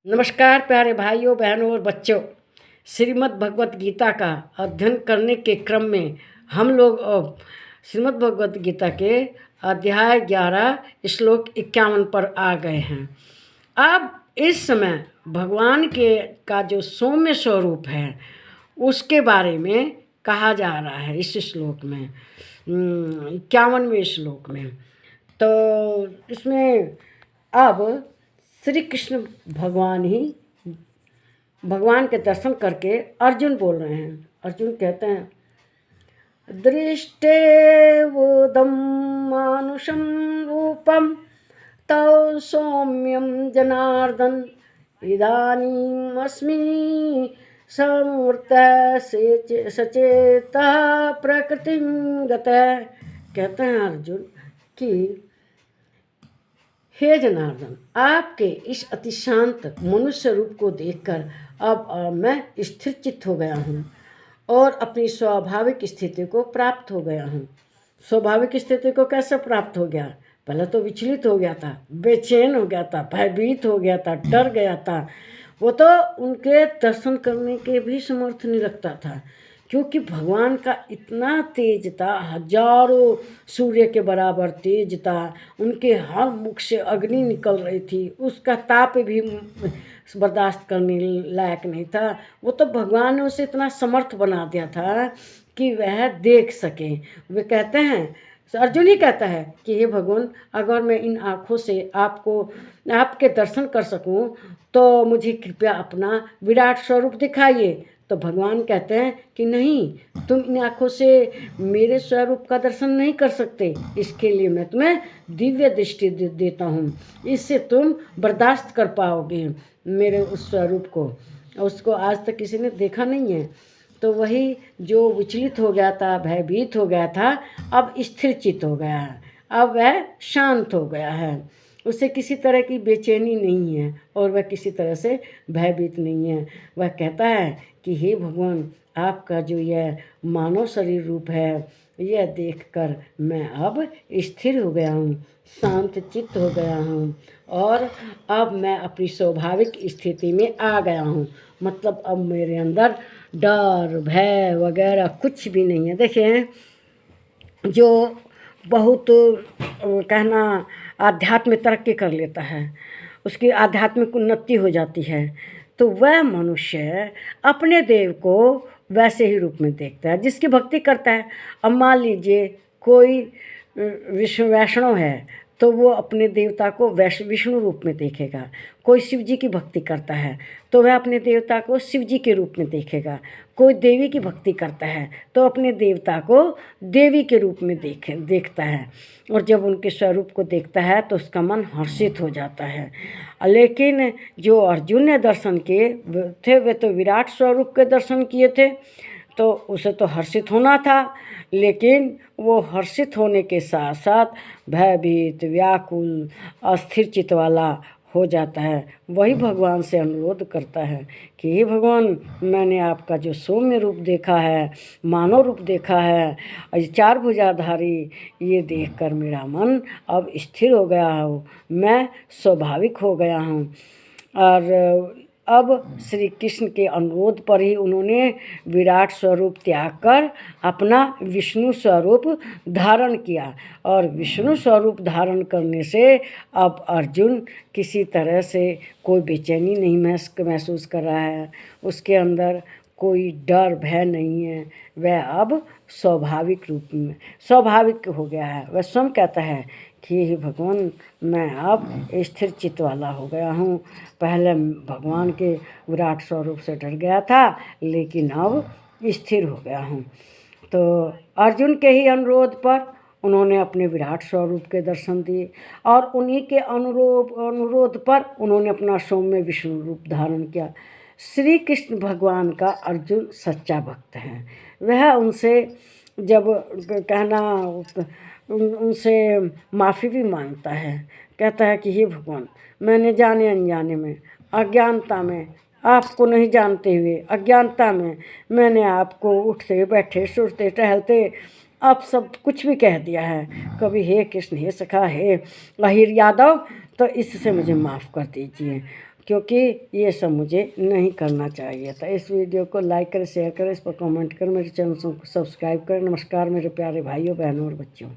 नमस्कार प्यारे भाइयों बहनों और बच्चों। श्रीमद् भगवत गीता का अध्ययन करने के क्रम में हम लोग श्रीमद् भगवत गीता के अध्याय 11 श्लोक 51 पर आ गए हैं। अब इस समय भगवान के का जो सौम्य स्वरूप है उसके बारे में कहा जा रहा है इस श्लोक में, 51वें श्लोक में। तो इसमें अब श्री कृष्ण भगवान के दर्शन करके अर्जुन बोल रहे हैं। अर्जुन कहते हैं, दृष्टेवोदम मानुषम रूपम तौ सौम्यम जनार्दन इदानीम अस्मि समूर्तः सचेता प्रकृतिं गतः। कहते हैं अर्जुन कि हे जनार्दन, आपके इस अति शांत मनुष्य रूप को देखकर अब मैं स्थिर चित्त हो गया हूँ और अपनी स्वाभाविक स्थिति को प्राप्त हो गया हूँ। स्वाभाविक स्थिति को कैसे प्राप्त हो गया? पहले तो विचलित हो गया था, बेचैन हो गया था, भयभीत हो गया था, डर गया था। वो तो उनके दर्शन करने के भी समर्थ नहीं रखता था, क्योंकि भगवान का इतना तेज था, हजारों सूर्य के बराबर तेज था। उनके हर मुख से अग्नि निकल रही थी, उसका ताप भी बर्दाश्त करने लायक नहीं था। वो तो भगवान ने उसे इतना समर्थ बना दिया था कि वह देख सके। वे कहते हैं, अर्जुन ही कहता है कि हे भगवान, अगर मैं इन आँखों से आपके दर्शन कर सकूं तो मुझे कृपया अपना विराट स्वरूप दिखाइए। तो भगवान कहते हैं कि नहीं, तुम इन आँखों से मेरे स्वरूप का दर्शन नहीं कर सकते। इसके लिए मैं तुम्हें दिव्य दृष्टि देता हूँ, इससे तुम बर्दाश्त कर पाओगे मेरे उस स्वरूप को। उसको आज तक किसी ने देखा नहीं है। तो वही जो विचलित हो गया था, भयभीत हो गया था, अब स्थिर चित्त हो गया है। अब वह शांत हो गया है, उसे किसी तरह की बेचैनी नहीं है और वह किसी तरह से भयभीत नहीं है। वह कहता है कि हे भगवान, आपका जो यह मानव शरीर रूप है, यह देखकर मैं अब स्थिर हो गया हूँ, शांत चित्त हो गया हूँ और अब मैं अपनी स्वाभाविक स्थिति में आ गया हूँ। मतलब अब मेरे अंदर डर भय वगैरह कुछ भी नहीं है। देखिए, जो बहुत कहना आध्यात्म में तरक्की कर लेता है, उसकी आध्यात्मिक उन्नति हो जाती है, तो वह मनुष्य अपने देव को वैसे ही रूप में देखता है जिसकी भक्ति करता है। अब मान लीजिए कोई वैष्णव है तो वो अपने देवता को विष्णु रूप में देखेगा। कोई शिव जी की भक्ति करता है तो वह अपने देवता को शिव जी के रूप में देखेगा। कोई देवी की भक्ति करता है तो अपने देवता को देवी के रूप में देखता है। और जब उनके स्वरूप को देखता है तो उसका मन हर्षित हो जाता है। लेकिन जो अर्जुन ने दर्शन किए थे, वे तो विराट स्वरूप के दर्शन किए थे, तो उसे तो हर्षित होना था, लेकिन वो हर्षित होने के साथ साथ भयभीत, व्याकुल, अस्थिर चित्त वाला हो जाता है। वही भगवान से अनुरोध करता है कि हे भगवान, मैंने आपका जो सौम्य रूप देखा है, मानव रूप देखा है, चार भुजाधारी, ये देखकर मेरा मन अब स्थिर हो गया हो, मैं स्वाभाविक हो गया हूँ। और अब श्री कृष्ण के अनुरोध पर ही उन्होंने विराट स्वरूप त्याग कर अपना विष्णु स्वरूप धारण किया। और विष्णु स्वरूप धारण करने से अब अर्जुन किसी तरह से कोई बेचैनी नहीं महसूस कर रहा है, उसके अंदर कोई डर भय नहीं है। वह अब स्वाभाविक रूप में स्वाभाविक हो गया है। वह स्वयं कहता है कि हे भगवान, मैं अब स्थिर चित्त वाला हो गया हूँ। पहले भगवान के विराट स्वरूप से डर गया था, लेकिन अब स्थिर हो गया हूँ। तो अर्जुन के ही अनुरोध पर उन्होंने अपने विराट स्वरूप के दर्शन दिए और उन्हीं के अनुरोध पर उन्होंने अपना सौम्य विष्णु रूप धारण किया। श्री कृष्ण भगवान का अर्जुन सच्चा भक्त है। वह उनसे जब कहना उनसे माफ़ी भी मांगता है। कहता है कि हे भगवान, मैंने जाने अनजाने में, अज्ञानता में, आपको नहीं जानते हुए अज्ञानता में मैंने आपको उठते बैठे सोचते टहलते आप सब कुछ भी कह दिया है। कभी हे कृष्ण, हे सखा, हे अहिर यादव, तो इससे मुझे माफ़ कर दीजिए। क्योंकि ये सब मुझे नहीं करना चाहिए था। इस वीडियो को लाइक करें, शेयर करें, इस पर कमेंट करें, मेरे चैनल को सब्सक्राइब करें। नमस्कार मेरे प्यारे भाइयों, बहनों और बच्चों।